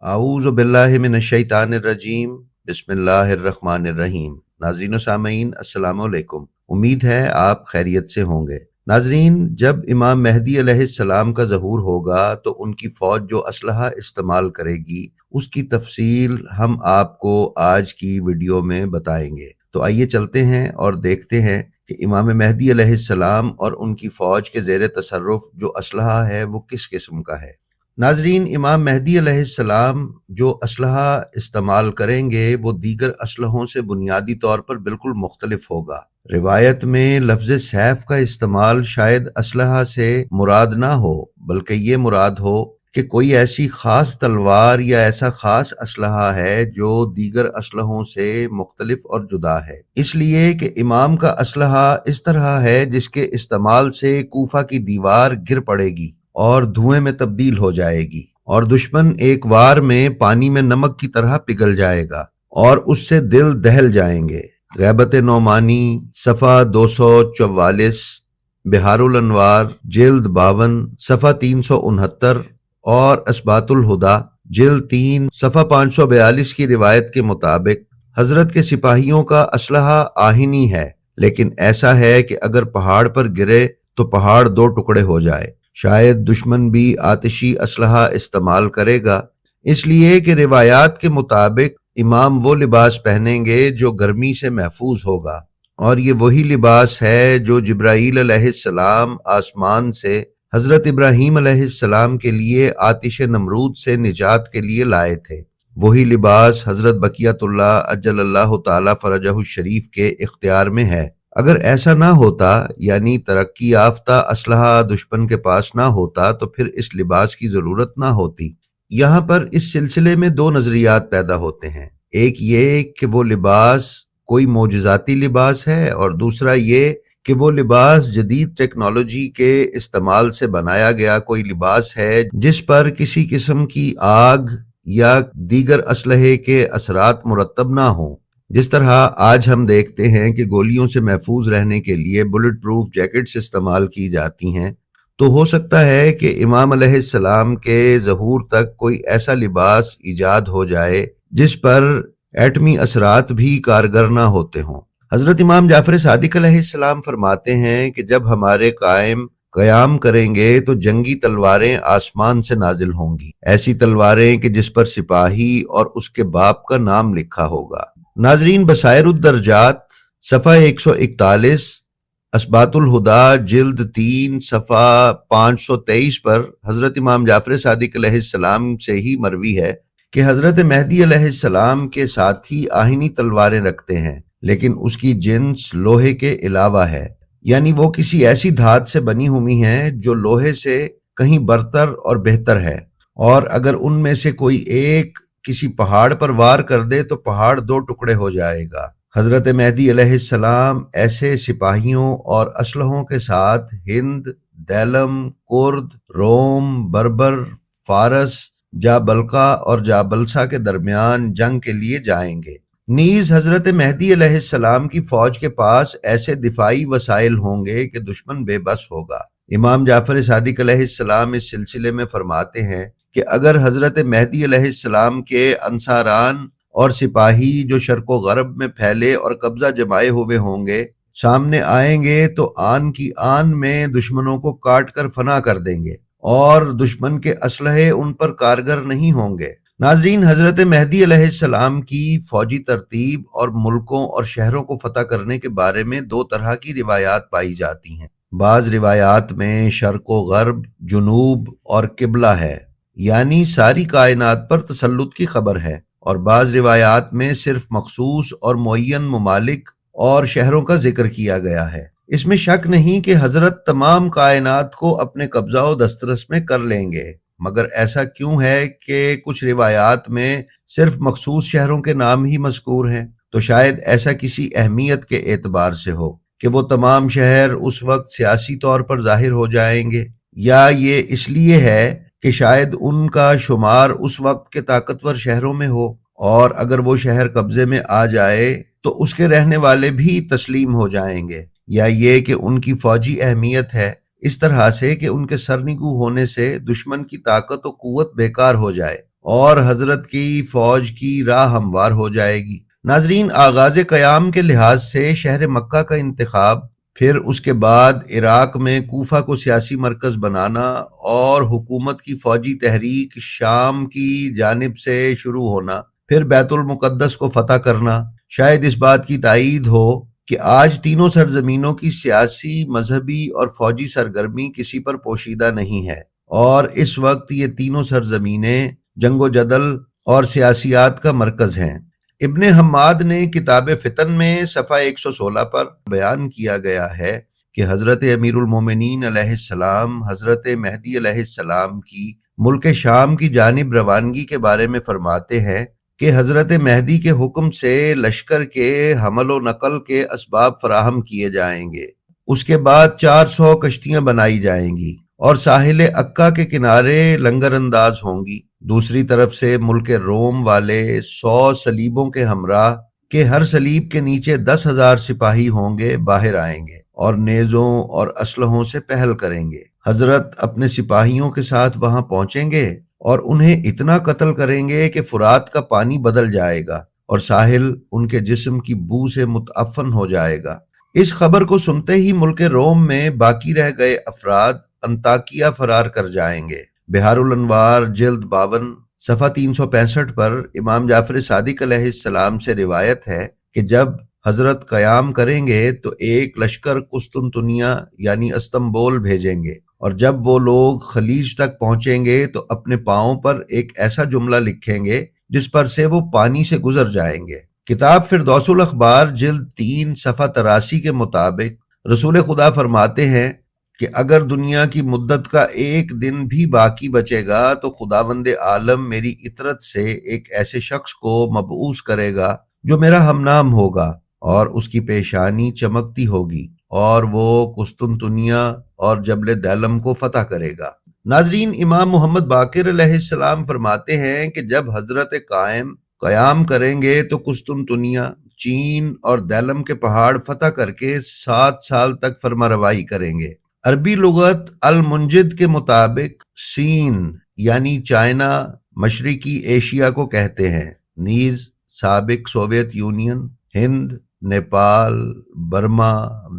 اعوذ باللہ من الشیطان الرجیم بسم اللہ الرحمن الرحیم۔ ناظرین و سامعین السلام علیکم، امید ہے آپ خیریت سے ہوں گے۔ ناظرین، جب امام مہدی علیہ السلام کا ظہور ہوگا تو ان کی فوج جو اسلحہ استعمال کرے گی اس کی تفصیل ہم آپ کو آج کی ویڈیو میں بتائیں گے۔ تو آئیے چلتے ہیں اور دیکھتے ہیں کہ امام مہدی علیہ السلام اور ان کی فوج کے زیر تصرف جو اسلحہ ہے وہ کس قسم کا ہے۔ ناظرین، امام مہدی علیہ السلام جو اسلحہ استعمال کریں گے وہ دیگر اسلحوں سے بنیادی طور پر بالکل مختلف ہوگا۔ روایت میں لفظ سیف کا استعمال شاید اسلحہ سے مراد نہ ہو، بلکہ یہ مراد ہو کہ کوئی ایسی خاص تلوار یا ایسا خاص اسلحہ ہے جو دیگر اسلحوں سے مختلف اور جدا ہے، اس لیے کہ امام کا اسلحہ اس طرح ہے جس کے استعمال سے کوفہ کی دیوار گر پڑے گی اور دھوئیں میں تبدیل ہو جائے گی، اور دشمن ایک وار میں پانی میں نمک کی طرح پگھل جائے گا اور اس سے دل دہل جائیں گے۔ غیبت نعمانی صفحہ 244، بہار الانوار جلد 52 صفحہ 369 اور اثبات الہدا جلد 3 صفحہ 542 کی روایت کے مطابق حضرت کے سپاہیوں کا اسلحہ آہنی ہے، لیکن ایسا ہے کہ اگر پہاڑ پر گرے تو پہاڑ دو ٹکڑے ہو جائے۔ شاید دشمن بھی آتشی اسلحہ استعمال کرے گا، اس لیے کہ روایات کے مطابق امام وہ لباس پہنیں گے جو گرمی سے محفوظ ہوگا، اور یہ وہی لباس ہے جو جبرائیل علیہ السلام آسمان سے حضرت ابراہیم علیہ السلام کے لیے آتش نمرود سے نجات کے لیے لائے تھے۔ وہی لباس حضرت بقیت اللہ عجل اللہ تعالی فرجہ الشریف کے اختیار میں ہے۔ اگر ایسا نہ ہوتا، یعنی ترقی یافتہ اسلحہ دشمن کے پاس نہ ہوتا، تو پھر اس لباس کی ضرورت نہ ہوتی۔ یہاں پر اس سلسلے میں دو نظریات پیدا ہوتے ہیں، ایک یہ کہ وہ لباس کوئی معجزاتی لباس ہے، اور دوسرا یہ کہ وہ لباس جدید ٹیکنالوجی کے استعمال سے بنایا گیا کوئی لباس ہے جس پر کسی قسم کی آگ یا دیگر اسلحے کے اثرات مرتب نہ ہوں۔ جس طرح آج ہم دیکھتے ہیں کہ گولیوں سے محفوظ رہنے کے لیے بلٹ پروف جیکٹس استعمال کی جاتی ہیں، تو ہو سکتا ہے کہ امام علیہ السلام کے ظہور تک کوئی ایسا لباس ایجاد ہو جائے جس پر ایٹمی اثرات بھی کارگر نہ ہوتے ہوں۔ حضرت امام جعفر صادق علیہ السلام فرماتے ہیں کہ جب ہمارے قیام کریں گے تو جنگی تلواریں آسمان سے نازل ہوں گی، ایسی تلواریں کہ جس پر سپاہی اور اس کے باپ کا نام لکھا ہوگا۔ ناظرین، بصائر الدرجات صفحہ 141، اثبات الہدا جلد 3 صفحہ 523 پر حضرت امام جعفر صادق علیہ السلام سے ہی مروی ہے کہ حضرت مہدی علیہ السلام کے ساتھی آہنی تلواریں رکھتے ہیں، لیکن اس کی جنس لوہے کے علاوہ ہے، یعنی وہ کسی ایسی دھات سے بنی ہوئی ہیں جو لوہے سے کہیں برتر اور بہتر ہے، اور اگر ان میں سے کوئی ایک کسی پہاڑ پر وار کر دے تو پہاڑ دو ٹکڑے ہو جائے گا۔ حضرت مہدی علیہ السلام ایسے سپاہیوں اور اسلحوں کے ساتھ ہند، دیلم، کرد، روم، بربر، فارس، جابلقہ اور جابلسا کے درمیان جنگ کے لیے جائیں گے۔ نیز حضرت مہدی علیہ السلام کی فوج کے پاس ایسے دفاعی وسائل ہوں گے کہ دشمن بے بس ہوگا۔ امام جعفر صادق علیہ السلام اس سلسلے میں فرماتے ہیں کہ اگر حضرت مہدی علیہ السلام کے انصاران اور سپاہی جو شرق و غرب میں پھیلے اور قبضہ جمائے ہوئے ہوں گے سامنے آئیں گے تو آن کی آن میں دشمنوں کو کاٹ کر فنا کر دیں گے، اور دشمن کے اسلحے ان پر کارگر نہیں ہوں گے۔ ناظرین، حضرت مہدی علیہ السلام کی فوجی ترتیب اور ملکوں اور شہروں کو فتح کرنے کے بارے میں دو طرح کی روایات پائی جاتی ہیں۔ بعض روایات میں شرق و غرب، جنوب اور قبلہ ہے، یعنی ساری کائنات پر تسلط کی خبر ہے، اور بعض روایات میں صرف مخصوص اور معین ممالک اور شہروں کا ذکر کیا گیا ہے۔ اس میں شک نہیں کہ حضرت تمام کائنات کو اپنے قبضہ و دسترس میں کر لیں گے، مگر ایسا کیوں ہے کہ کچھ روایات میں صرف مخصوص شہروں کے نام ہی مذکور ہیں؟ تو شاید ایسا کسی اہمیت کے اعتبار سے ہو کہ وہ تمام شہر اس وقت سیاسی طور پر ظاہر ہو جائیں گے، یا یہ اس لیے ہے کہ شاید ان کا شمار اس وقت کے طاقتور شہروں میں ہو، اور اگر وہ شہر قبضے میں آ جائے تو اس کے رہنے والے بھی تسلیم ہو جائیں گے، یا یہ کہ ان کی فوجی اہمیت ہے اس طرح سے کہ ان کے سرنگو ہونے سے دشمن کی طاقت و قوت بیکار ہو جائے اور حضرت کی فوج کی راہ ہموار ہو جائے گی۔ ناظرین، آغاز قیام کے لحاظ سے شہر مکہ کا انتخاب، پھر اس کے بعد عراق میں کوفہ کو سیاسی مرکز بنانا اور حکومت کی فوجی تحریک شام کی جانب سے شروع ہونا، پھر بیت المقدس کو فتح کرنا، شاید اس بات کی تائید ہو کہ آج تینوں سرزمینوں کی سیاسی، مذہبی اور فوجی سرگرمی کسی پر پوشیدہ نہیں ہے، اور اس وقت یہ تینوں سرزمینیں جنگ و جدل اور سیاسیات کا مرکز ہیں۔ ابن حماد نے کتاب فتن میں صفحہ 116 پر بیان کیا گیا ہے کہ حضرت امیر المومنین علیہ السلام حضرت مہدی علیہ السلام کی ملک شام کی جانب روانگی کے بارے میں فرماتے ہیں کہ حضرت مہدی کے حکم سے لشکر کے حمل و نقل کے اسباب فراہم کیے جائیں گے، اس کے بعد 400 کشتیاں بنائی جائیں گی اور ساحل عکا کے کنارے لنگر انداز ہوں گی۔ دوسری طرف سے ملک روم والے 100 سلیبوں کے ہمراہ کہ ہر سلیب کے نیچے 10,000 سپاہی ہوں گے باہر آئیں گے اور نیزوں اور اسلحوں سے پہل کریں گے۔ حضرت اپنے سپاہیوں کے ساتھ وہاں پہنچیں گے اور انہیں اتنا قتل کریں گے کہ فرات کا پانی بدل جائے گا اور ساحل ان کے جسم کی بو سے متعفن ہو جائے گا۔ اس خبر کو سنتے ہی ملک روم میں باقی رہ گئے افراد انطاکیہ فرار کر جائیں گے۔ بہار الانوار جلد 52 صفحہ 365 پر امام جعفر صادق علیہ السلام سے روایت ہے کہ جب حضرت قیام کریں گے تو ایک لشکر قسطنطنیہ یعنی استنبول بھیجیں گے، اور جب وہ لوگ خلیج تک پہنچیں گے تو اپنے پاؤں پر ایک ایسا جملہ لکھیں گے جس پر سے وہ پانی سے گزر جائیں گے۔ کتاب فردوس الاخبار جلد 3 صفحہ 83 کے مطابق رسول خدا فرماتے ہیں کہ اگر دنیا کی مدت کا ایک دن بھی باقی بچے گا تو خداوند عالم میری اطرت سے ایک ایسے شخص کو مبعوث کرے گا جو میرا ہم نام ہوگا اور اس کی پیشانی چمکتی ہوگی، اور وہ قسطنطنیہ اور جبل دیلم کو فتح کرے گا۔ ناظرین، امام محمد باقر علیہ السلام فرماتے ہیں کہ جب حضرت قیام کریں گے تو قسطنطنیہ، چین اور دیلم کے پہاڑ فتح کر کے 7 سال تک فرما روائی کریں گے۔ عربی لغت المنجد کے مطابق سین یعنی چائنا مشرقی ایشیا کو کہتے ہیں، نیز سابق سوویت یونین، ہند، نیپال، برما،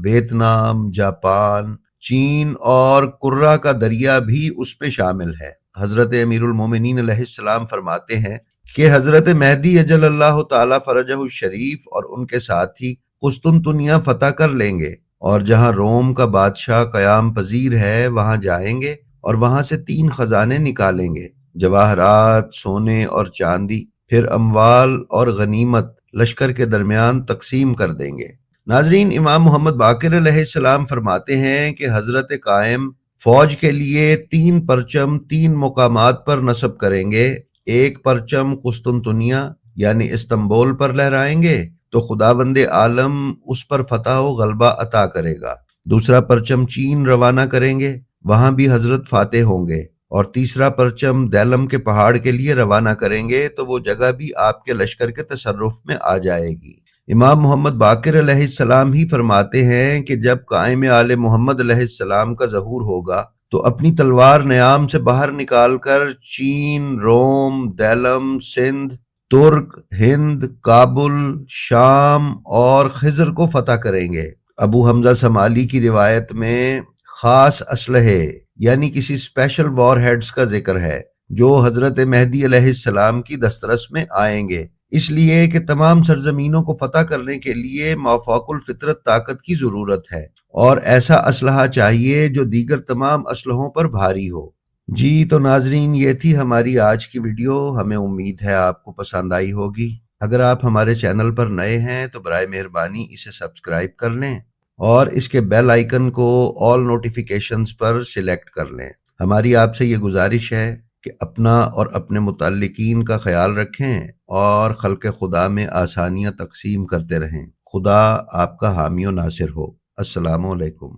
ویتنام، جاپان، چین اور قرہ کا دریا بھی اس میں شامل ہے۔ حضرت امیر المومنین علیہ السلام فرماتے ہیں کہ حضرت مہدی اجل اللہ تعالی فرجہ الشریف اور ان کے ساتھی قسطنطنیہ فتح کر لیں گے، اور جہاں روم کا بادشاہ قیام پذیر ہے وہاں جائیں گے اور وہاں سے 3 خزانے نکالیں گے، جواہرات، سونے اور چاندی، پھر اموال اور غنیمت لشکر کے درمیان تقسیم کر دیں گے۔ ناظرین، امام محمد باقر علیہ السلام فرماتے ہیں کہ حضرت قائم فوج کے لیے 3 پرچم 3 مقامات پر نصب کریں گے۔ ایک پرچم قسطنطنیہ یعنی استنبول پر لہرائیں گے تو خداوند عالم اس پر فتح و غلبہ عطا کرے گا۔ دوسرا پرچم چین روانہ کریں گے، وہاں بھی حضرت فاتح ہوں گے، اور تیسرا پرچم دیلم کے پہاڑ کے لیے روانہ کریں گے تو وہ جگہ بھی آپ کے لشکر کے تصرف میں آ جائے گی۔ امام محمد باقر علیہ السلام ہی فرماتے ہیں کہ جب قائم آل محمد علیہ السلام کا ظہور ہوگا تو اپنی تلوار نیام سے باہر نکال کر چین، روم، دیلم، سندھ، ترک، ہند، کابل، شام اور خضر کو فتح کریں گے۔ ابو حمزہ سمالی کی روایت میں خاص اسلحے یعنی کسی اسپیشل وار ہیڈز کا ذکر ہے جو حضرت مہدی علیہ السلام کی دسترس میں آئیں گے، اس لیے کہ تمام سرزمینوں کو فتح کرنے کے لیے مافوق الفطرت طاقت کی ضرورت ہے، اور ایسا اسلحہ چاہیے جو دیگر تمام اسلحوں پر بھاری ہو۔ جی تو ناظرین، یہ تھی ہماری آج کی ویڈیو، ہمیں امید ہے آپ کو پسند آئی ہوگی۔ اگر آپ ہمارے چینل پر نئے ہیں تو برائے مہربانی اسے سبسکرائب کر لیں اور اس کے بیل آئیکن کو آل نوٹیفیکیشنز پر سلیکٹ کر لیں۔ ہماری آپ سے یہ گزارش ہے کہ اپنا اور اپنے متعلقین کا خیال رکھیں اور خلق خدا میں آسانیاں تقسیم کرتے رہیں۔ خدا آپ کا حامی و ناصر ہو۔ السلام علیکم۔